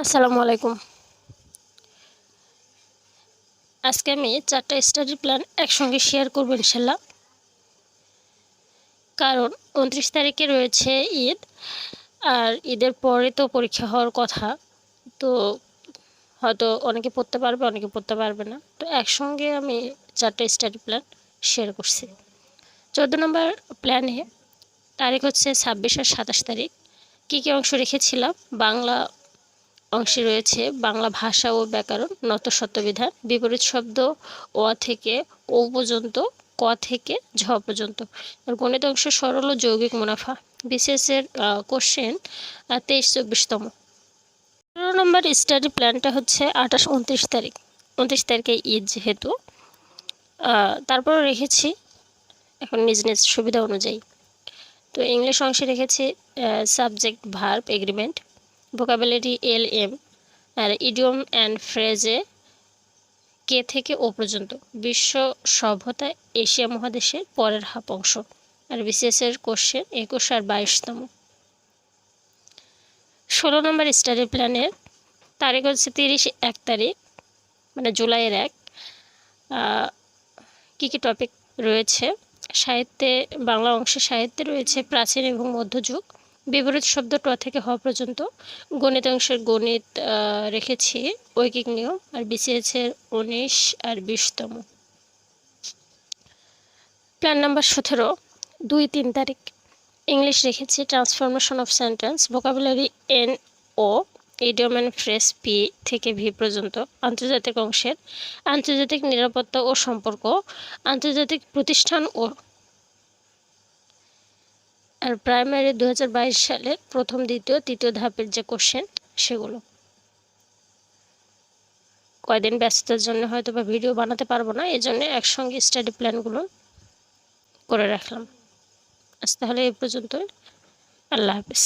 আসসালামু আলাইকুম। আজকে আমি 4টা স্টাডি প্ল্যান একসঙ্গে শেয়ার করব ইনশাল্লাহ। কারণ 29 তারিখে রয়েছে ঈদ, আর ঈদের পরে তো পরীক্ষা হওয়ার কথা। তো হয়তো অনেকে পড়তে পারবে, অনেকে পড়তে পারবে না। তো একসঙ্গে আমি 4টা স্টাডি প্ল্যান শেয়ার করছি। 14 নম্বর প্ল্যানে তারিখ হচ্ছে 26 আর 27 তারিখ। কী কী অংশ রেখেছিলাম? বাংলা অংশে রয়েছে বাংলা ভাষা ও ব্যাকরণ, নত শব্দবিধান, বিপরীত শব্দ অ থেকে ও পর্যন্ত, ক থেকে ঝ পর্যন্ত। আর গণিত অংশ সরল ও যৌগিক মুনাফা। বিসিএসের কোশ্চেন 23-24তম। 15 নম্বর স্টাডি প্ল্যানটা হচ্ছে 28-29 তারিখ। 29 তারিখে ঈদ যেহেতু, তারপর রেখেছি এখন নিজ নিজ সুবিধা অনুযায়ী। তো ইংলিশ অংশে রেখেছি subject verb agreement, vocabulary LM, আর ইডিয়ম অ্যান্ড ফ্রেজে কে থেকে ও পর্যন্ত। বিশ্ব সভ্যতা এশিয়া মহাদেশের পরের হাফ অংশ। আর বিসিএসের কোশ্চেন 21 আর 22তম। 16 নম্বর স্টাডি প্ল্যানের তারিখ হচ্ছে 30-1 তারিখ, মানে জুলাইয়ের 1। কী কী টপিক রয়েছে? সাহিত্যে, বাংলা অংশে সাহিত্যে রয়েছে প্রাচীন এবং মধ্যযুগ, বিপরীত শব্দ ট থেকে হ পর্যন্ত। গণিত অংশের গণিত রেখেছি ঐকিক নিয়ম, আর বিসিএসের 19 আর 20তম। প্ল্যান নাম্বার 17, 2-3 তারিখ। ইংলিশ রেখেছি transformation of sentence, vocabulary NO, idiom and phrase P থেকে V পর্যন্ত। আন্তর্জাতিক অংশের আন্তর্জাতিক নিরাপত্তা ও সম্পর্ক, আন্তর্জাতিক প্রতিষ্ঠান ও। আর প্রাইমারি 2022 সালের প্রথম, দ্বিতীয়, তৃতীয় ধাপের যে কোশ্চেন সেগুলো। কয়দিন ব্যস্ততার জন্য হয়তো বা ভিডিও বানাতে পারবো না, এই জন্য একসঙ্গে স্টাডি প্ল্যানগুলো করে রাখলাম। আজ তাহলে এই পর্যন্তই। আল্লাহ হাফিজ।